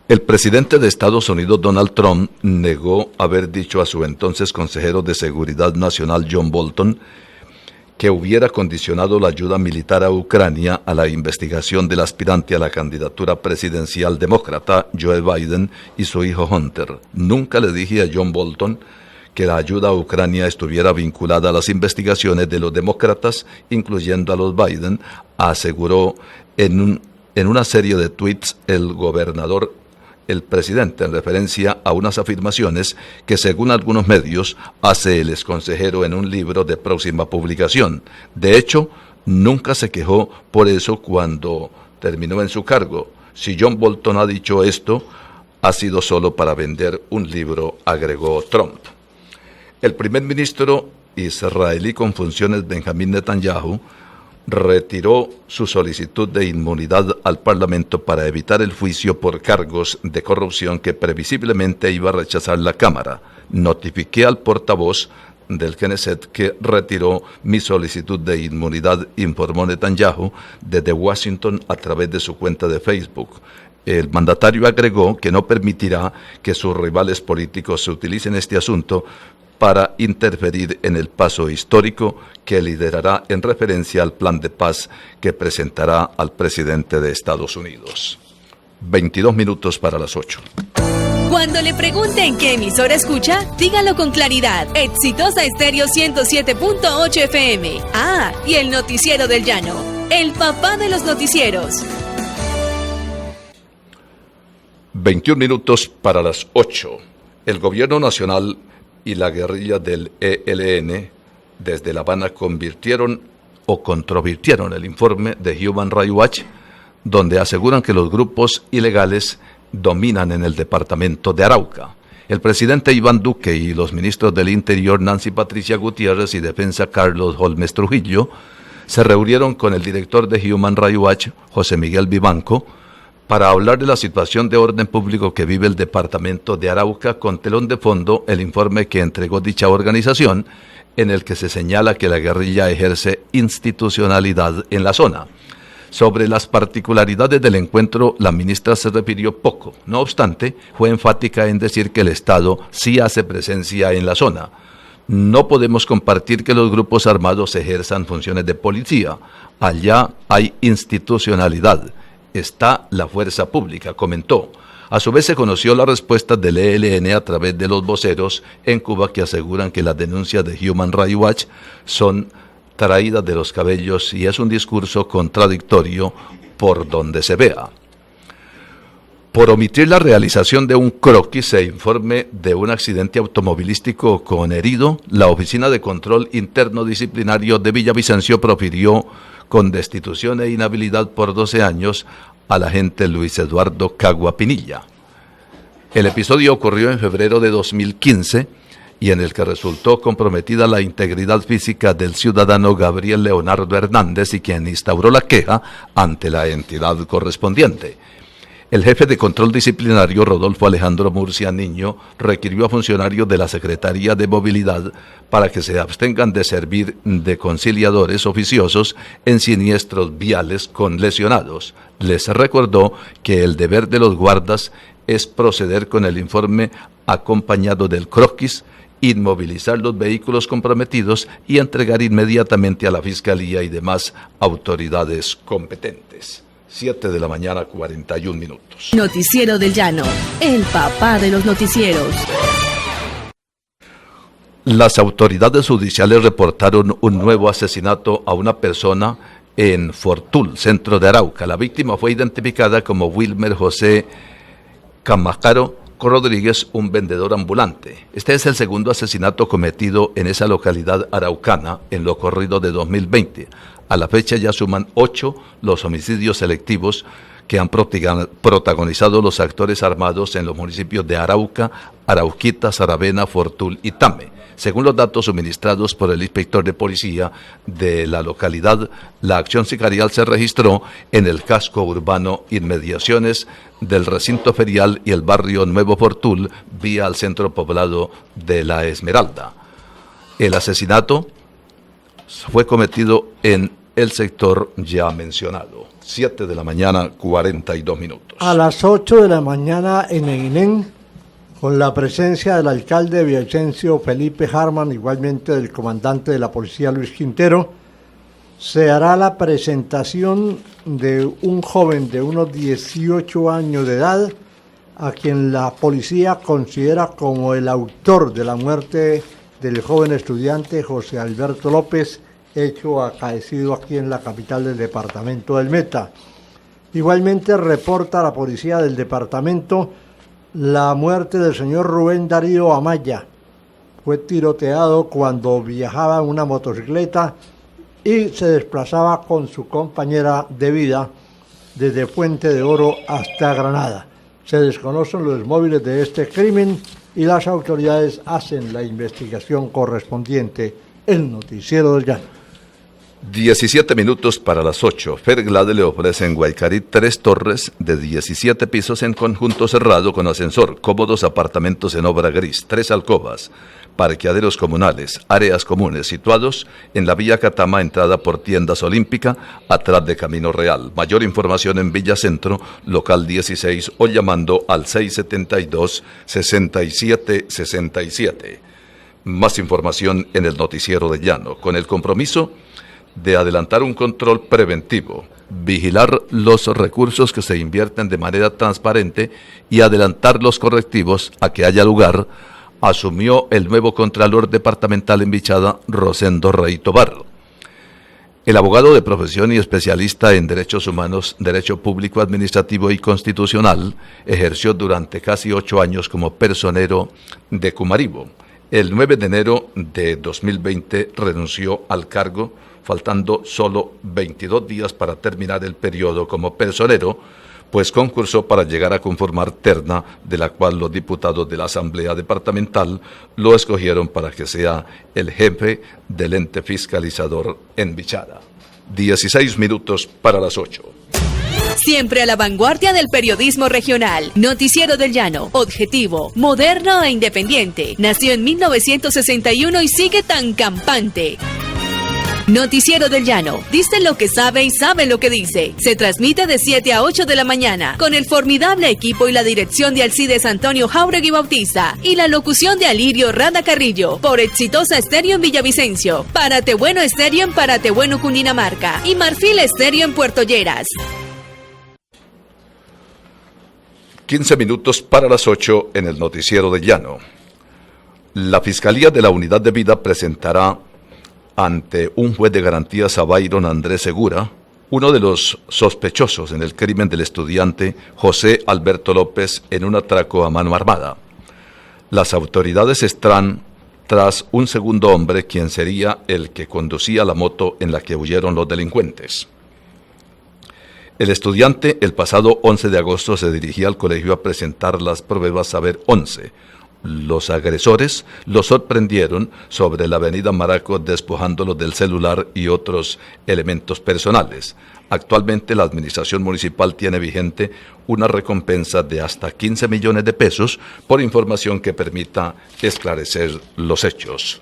El presidente de Estados Unidos, Donald Trump, negó haber dicho a su entonces consejero de Seguridad Nacional, John Bolton, que hubiera condicionado la ayuda militar a Ucrania a la investigación del aspirante a la candidatura presidencial demócrata, Joe Biden, y su hijo Hunter. Nunca le dije a John Bolton que la ayuda a Ucrania estuviera vinculada a las investigaciones de los demócratas, incluyendo a los Biden, aseguró en una serie de tweets el presidente, en referencia a unas afirmaciones que, según algunos medios, hace el exconsejero en un libro de próxima publicación. De hecho, nunca se quejó por eso cuando terminó en su cargo. Si John Bolton ha dicho esto, ha sido solo para vender un libro, agregó Trump. El primer ministro israelí con funciones, Benjamín Netanyahu, retiró su solicitud de inmunidad al Parlamento para evitar el juicio por cargos de corrupción que previsiblemente iba a rechazar la Cámara. Notifiqué al portavoz del Knesset que retiró mi solicitud de inmunidad, informó Netanyahu desde Washington a través de su cuenta de Facebook. El mandatario agregó que no permitirá que sus rivales políticos se utilicen este asunto para interferir en el paso histórico que liderará en referencia al plan de paz que presentará al presidente de Estados Unidos. 22 minutos para las 8. Cuando le pregunten qué emisora escucha, dígalo con claridad. Exitosa Estéreo 107.8 FM. Ah, y el Noticiero del Llano, el papá de los noticieros. 21 minutos para las 8. El gobierno nacional y la guerrilla del ELN desde La Habana controvirtieron el informe de Human Rights Watch, donde aseguran que los grupos ilegales dominan en el departamento de Arauca. El presidente Iván Duque y los ministros del Interior Nancy Patricia Gutiérrez y Defensa Carlos Holmes Trujillo se reunieron con el director de Human Rights Watch, José Miguel Vivanco, para hablar de la situación de orden público que vive el departamento de Arauca, con telón de fondo el informe que entregó dicha organización, en el que se señala que la guerrilla ejerce institucionalidad en la zona. Sobre las particularidades del encuentro, la ministra se refirió poco. No obstante, fue enfática en decir que el Estado sí hace presencia en la zona. No podemos compartir que los grupos armados ejerzan funciones de policía. Allá hay institucionalidad. Está la fuerza pública, comentó. A su vez se conoció la respuesta del ELN a través de los voceros en Cuba, que aseguran que las denuncias de Human Rights Watch son traídas de los cabellos y es un discurso contradictorio por donde se vea. Por omitir la realización de un croquis e informe de un accidente automovilístico con herido, la Oficina de Control Interno Disciplinario de Villavicencio profirió con destitución e inhabilidad por 12 años al agente Luis Eduardo Cagua Pinilla. El episodio ocurrió en febrero de 2015 y en el que resultó comprometida la integridad física del ciudadano Gabriel Leonardo Hernández, y quien instauró la queja ante la entidad correspondiente. El jefe de control disciplinario, Rodolfo Alejandro Murcia Niño, requirió a funcionarios de la Secretaría de Movilidad para que se abstengan de servir de conciliadores oficiosos en siniestros viales con lesionados. Les recordó que el deber de los guardas es proceder con el informe acompañado del croquis inmovilizar los vehículos comprometidos y entregar inmediatamente a la Fiscalía y demás autoridades competentes. 7 de la mañana, 41 minutos. Noticiero del Llano, el papá de los noticieros. Las autoridades judiciales reportaron un nuevo asesinato a una persona en Fortul, centro de Arauca. La víctima fue identificada como Wilmer José Camacaro Rodríguez, un vendedor ambulante. Este es el segundo asesinato cometido en esa localidad araucana en lo corrido de 2020. A la fecha ya suman 8 los homicidios selectivos que han protagonizado los actores armados en los municipios de Arauca, Arauquita, Saravena, Fortul y Tame. Según los datos suministrados por el inspector de policía de la localidad, la acción sicarial se registró en el casco urbano, inmediaciones del recinto ferial y el barrio Nuevo Fortul, vía al centro poblado de La Esmeralda. El asesinato fue cometido en el sector ya mencionado. 7 de la mañana, 42 minutos. A las 8 de la mañana en Eguinén, con la presencia del alcalde Villavicencio Felipe Harman, igualmente del comandante de la policía Luis Quintero, se hará la presentación de un joven de unos 18 años de edad, a quien la policía considera como el autor de la muerte del joven estudiante José Alberto López, hecho acaecido aquí en la capital del departamento del Meta. Igualmente reporta la policía del departamento la muerte del señor Rubén Darío Amaya. Fue tiroteado cuando viajaba en una motocicleta y se desplazaba con su compañera de vida desde Fuente de Oro hasta Granada. Se desconocen los móviles de este crimen y las autoridades hacen la investigación correspondiente. El Noticiero del Llano. 17 minutos para las 8. Ferglade le ofrece en Guaycarí 3 torres de 17 pisos en conjunto cerrado con ascensor, cómodos apartamentos en obra gris, 3 alcobas, parqueaderos comunales, áreas comunes situados en la vía Catama, entrada por Tiendas Olímpica, atrás de Camino Real. Mayor información en Villa Centro, local 16 o llamando al 672-6767. Más información en el Noticiero de Llano, con el compromiso de adelantar un control preventivo, vigilar los recursos que se invierten de manera transparente y adelantar los correctivos a que haya lugar, asumió el nuevo Contralor Departamental en Vichada, Rosendo Rey Tobar. El abogado de profesión y especialista en derechos humanos, derecho público, administrativo y constitucional, ejerció durante casi 8 años como personero de Cumaribo. El 9 de enero de 2020 renunció al cargo, faltando solo 22 días para terminar el periodo como personero, pues concursó para llegar a conformar terna, de la cual los diputados de la Asamblea Departamental lo escogieron para que sea el jefe del ente fiscalizador en Vichada. 16 minutos para las 8. Siempre a la vanguardia del periodismo regional. Noticiero del Llano, objetivo, moderno e independiente. Nació en 1961 y sigue tan campante. Noticiero del Llano, dice lo que sabe y sabe lo que dice. Se transmite de 7 a 8 de la mañana, con el formidable equipo y la dirección de Alcides Antonio Jauregui Bautista y la locución de Alirio Rada Carrillo, por Exitosa Estéreo en Villavicencio, Párate Bueno Estéreo en Párate Bueno, Cundinamarca y Marfil Estéreo en Puerto Lleras. 15 minutos para las 8 en el Noticiero de Llano. La Fiscalía de la Unidad de Vida presentará ante un juez de garantías a Byron Andrés Segura, uno de los sospechosos en el crimen del estudiante José Alberto López en un atraco a mano armada. Las autoridades están tras un segundo hombre, quien sería el que conducía la moto en la que huyeron los delincuentes. El estudiante el pasado 11 de agosto se dirigía al colegio a presentar las pruebas Saber 11. Los agresores lo sorprendieron sobre la avenida Maraco, despojándolo del celular y otros elementos personales. Actualmente la administración municipal tiene vigente una recompensa de hasta 15 millones de pesos por información que permita esclarecer los hechos.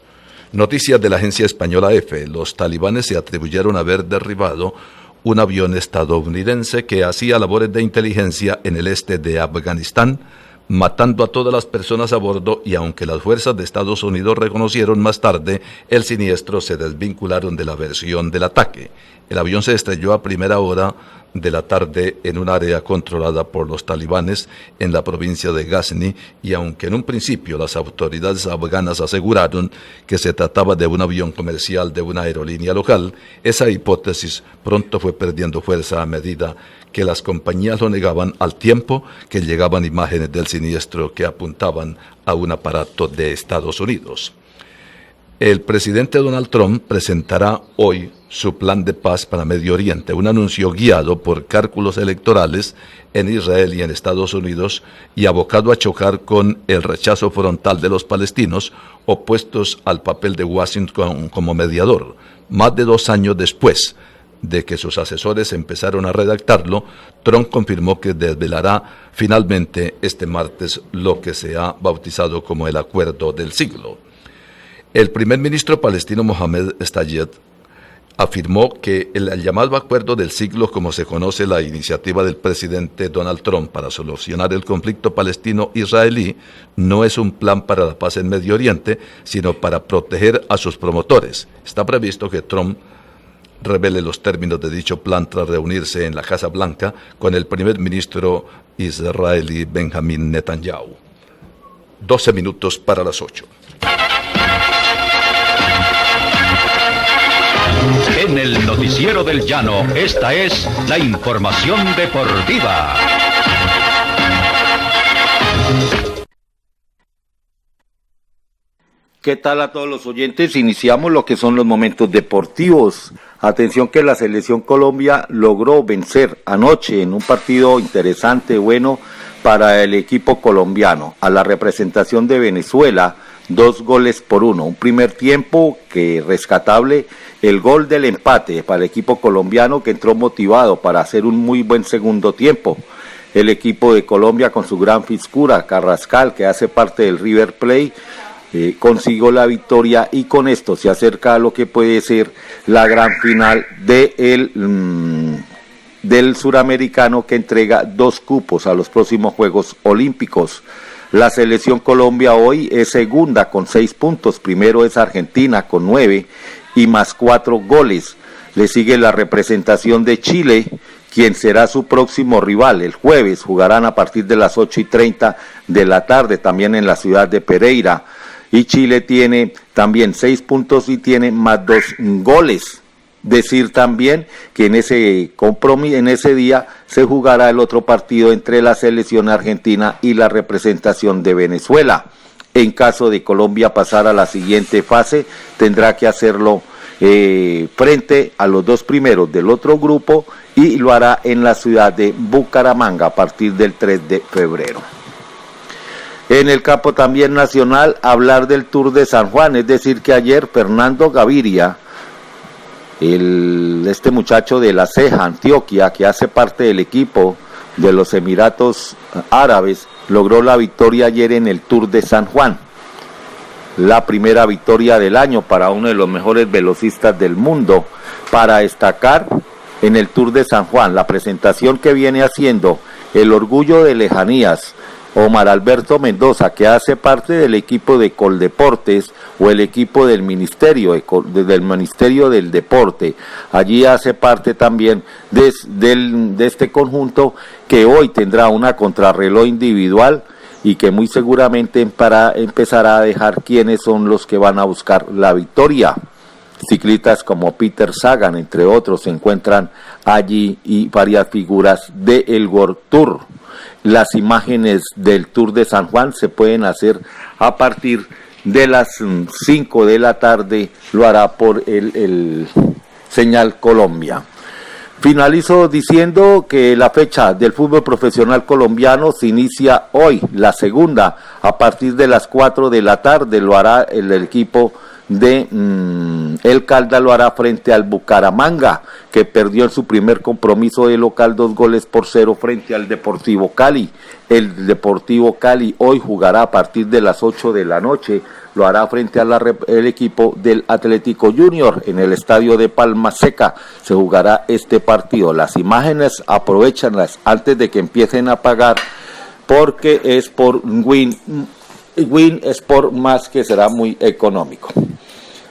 Noticias de la agencia española EFE. Los talibanes se atribuyeron haber derribado un avión estadounidense que hacía labores de inteligencia en el este de Afganistán, matando a todas las personas a bordo, y aunque las fuerzas de Estados Unidos reconocieron más tarde el siniestro, se desvincularon de la versión del ataque. El avión se estrelló a primera hora de la tarde en un área controlada por los talibanes en la provincia de Ghazni, y aunque en un principio las autoridades afganas aseguraron que se trataba de un avión comercial de una aerolínea local, esa hipótesis pronto fue perdiendo fuerza a medida que las compañías lo negaban, al tiempo que llegaban imágenes del siniestro que apuntaban a un aparato de Estados Unidos. El presidente Donald Trump presentará hoy su plan de paz para Medio Oriente, un anuncio guiado por cálculos electorales en Israel y en Estados Unidos, y abocado a chocar con el rechazo frontal de los palestinos, opuestos al papel de Washington como mediador. Más de 2 años después de que sus asesores empezaron a redactarlo, Trump confirmó que desvelará finalmente este martes lo que se ha bautizado como el Acuerdo del Siglo. El primer ministro palestino Mohamed Stayed afirmó que el llamado Acuerdo del Siglo, como se conoce la iniciativa del presidente Donald Trump para solucionar el conflicto palestino-israelí, no es un plan para la paz en Medio Oriente, sino para proteger a sus promotores. Está previsto que Trump revele los términos de dicho plan tras reunirse en la Casa Blanca con el primer ministro israelí Benjamin Netanyahu. 12 minutos para las 8. En el Noticiero del Llano, esta es la información deportiva. ¿Qué tal a todos los oyentes? Iniciamos lo que son los momentos deportivos. Atención que la selección Colombia logró vencer anoche en un partido interesante, bueno, para el equipo colombiano, a la representación de Venezuela, 2-1. Un primer tiempo que rescatable, el gol del empate para el equipo colombiano, que entró motivado para hacer un muy buen segundo tiempo. El equipo de Colombia, con su gran figura, Carrascal, que hace parte del River Plate, consiguió la victoria, y con esto se acerca a lo que puede ser la gran final del suramericano, que entrega 2 cupos a los próximos Juegos Olímpicos. La selección Colombia hoy es segunda con 6 puntos, primero es Argentina con 9 y más 4 goles. Le sigue la representación de Chile, quien será su próximo rival. El jueves jugarán a partir de las 8:30 de la tarde, también en la ciudad de Pereira. Y Chile tiene también 6 puntos y tiene más 2 goles. Decir también que en ese compromiso, en ese día, se jugará el otro partido entre la selección argentina y la representación de Venezuela. En caso de Colombia pasar a la siguiente fase, tendrá que hacerlo frente a los 2 primeros del otro grupo, y lo hará en la ciudad de Bucaramanga a partir del 3 de febrero. En el campo también nacional, hablar del Tour de San Juan, es decir que ayer Fernando Gaviria, este muchacho de La Ceja, Antioquia, que hace parte del equipo de los Emiratos Árabes, logró la victoria ayer en el Tour de San Juan. La primera victoria del año para uno de los mejores velocistas del mundo. Para destacar en el Tour de San Juan, la presentación que viene haciendo el Orgullo de Lejanías, Omar Alberto Mendoza, que hace parte del equipo de Coldeportes, o el equipo del Ministerio del Deporte. Allí hace parte también de este conjunto, que hoy tendrá una contrarreloj individual, y que muy seguramente empezará a dejar quiénes son los que van a buscar la victoria. Ciclistas como Peter Sagan, entre otros, se encuentran allí, y varias figuras del World Tour. Las imágenes del Tour de San Juan se pueden hacer a partir de las 5 de la tarde, lo hará por el Señal Colombia. Finalizo diciendo que la fecha del fútbol profesional colombiano se inicia hoy, la segunda, a partir de las 4 de la tarde, lo hará el equipo de El Caldas, lo hará frente al Bucaramanga, que perdió en su primer compromiso de local 2-0 frente al Deportivo Cali. El Deportivo Cali hoy jugará a partir de las 8 de la noche, lo hará frente al equipo del Atlético Junior en el estadio de Palma Seca. Se jugará este partido. Las imágenes, aprovechanlas antes de que empiecen a apagar porque es por Win Sport más, que será muy económico.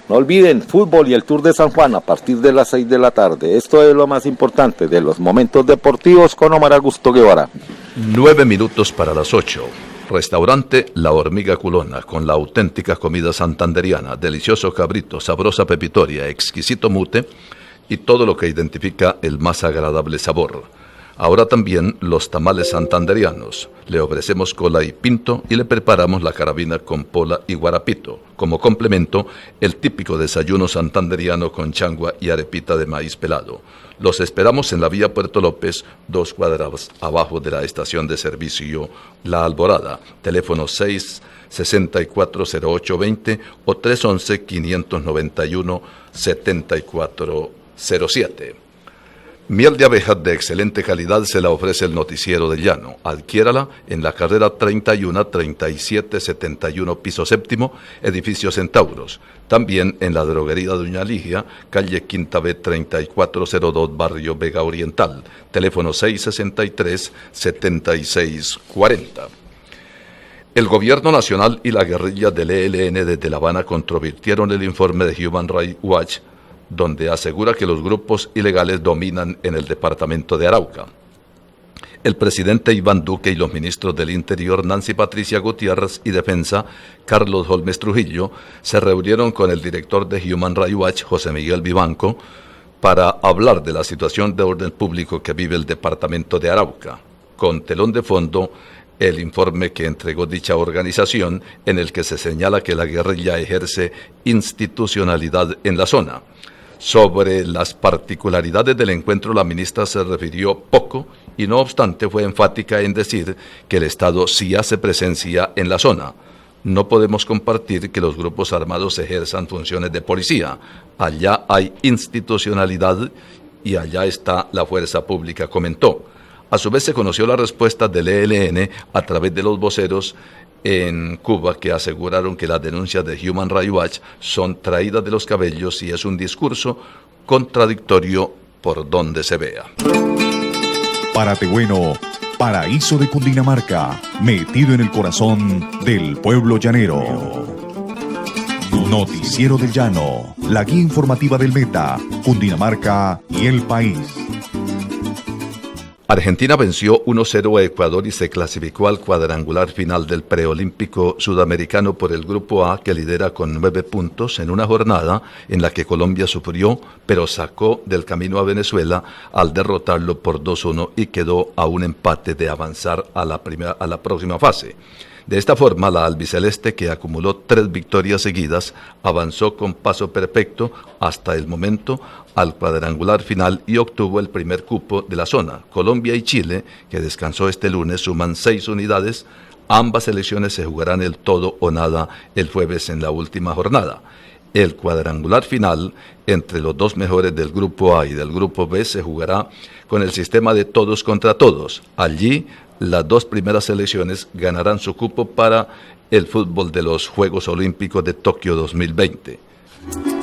No olviden, fútbol y el Tour de San Juan a partir de las 6 de la tarde. Esto es lo más importante de los momentos deportivos con Omar Augusto Guevara. 9 minutos para las 8. Restaurante La Hormiga Culona, con la auténtica comida santanderiana, delicioso cabrito, sabrosa pepitoria, exquisito mute y todo lo que identifica el más agradable sabor. Ahora también los tamales santanderianos. Le ofrecemos cola y pinto y le preparamos la carabina con pola y guarapito. Como complemento, el típico desayuno santanderiano con changua y arepita de maíz pelado. Los esperamos en la vía Puerto López, 2 cuadras abajo de la estación de servicio La Alborada. Teléfono 6640820 o 311-591-7407. Miel de abejas de excelente calidad se la ofrece el Noticiero del Llano. Adquiérala en la carrera 31 3771, piso séptimo, edificio Centauros. También en la droguería Doña Ligia, calle Quinta B 3402, barrio Vega Oriental. Teléfono 663-7640. El gobierno nacional y la guerrilla del ELN desde La Habana controvirtieron el informe de Human Rights Watch, donde asegura que los grupos ilegales dominan en el departamento de Arauca. El presidente Iván Duque y los ministros del Interior Nancy Patricia Gutiérrez y Defensa Carlos Holmes Trujillo se reunieron con el director de Human Rights Watch, José Miguel Vivanco, para hablar de la situación de orden público que vive el departamento de Arauca, con telón de fondo el informe que entregó dicha organización, en el que se señala que la guerrilla ejerce institucionalidad en la zona. Sobre las particularidades del encuentro, la ministra se refirió poco y no obstante fue enfática en decir que el Estado sí hace presencia en la zona. No podemos compartir que los grupos armados ejerzan funciones de policía. Allá hay institucionalidad y allá está la fuerza pública, comentó. A su vez se conoció la respuesta del ELN a través de los voceros en Cuba, que aseguraron que las denuncias de Human Rights Watch son traídas de los cabellos y es un discurso contradictorio por donde se vea. Párate Bueno, paraíso de Cundinamarca, metido en el corazón del pueblo llanero. Noticiero del Llano, la guía informativa del Meta, Cundinamarca y el país. Argentina venció 1-0 a Ecuador y se clasificó al cuadrangular final del preolímpico sudamericano por el Grupo A, que lidera con 9 puntos en una jornada en la que Colombia sufrió, pero sacó del camino a Venezuela al derrotarlo por 2-1 y quedó a un empate de avanzar a la próxima fase. De esta forma, la albiceleste, que acumuló 3 victorias seguidas, avanzó con paso perfecto hasta el momento al cuadrangular final y obtuvo el primer cupo de la zona. Colombia y Chile, que descansó este lunes, suman 6 unidades. Ambas selecciones se jugarán el todo o nada el jueves en la última jornada. El cuadrangular final entre los 2 mejores del Grupo A y del Grupo B se jugará con el sistema de todos contra todos. Allí, las 2 primeras selecciones ganarán su cupo para el fútbol de los Juegos Olímpicos de Tokio 2020.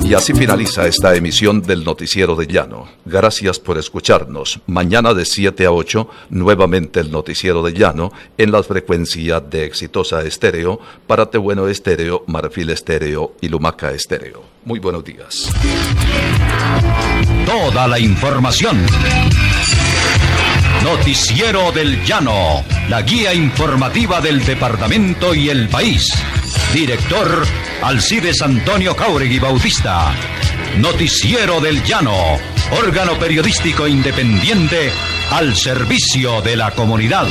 Y así finaliza esta emisión del Noticiero del Llano. Gracias por escucharnos. Mañana de 7 a 8, nuevamente el Noticiero del Llano en las frecuencias de Exitosa Estéreo, Párate Bueno Estéreo, Marfil Estéreo y Lumaca Estéreo. Muy buenos días. Toda la información. Noticiero del Llano, la guía informativa del departamento y el país. Director Alcides Antonio Jáuregui Bautista. Noticiero del Llano, órgano periodístico independiente al servicio de la comunidad.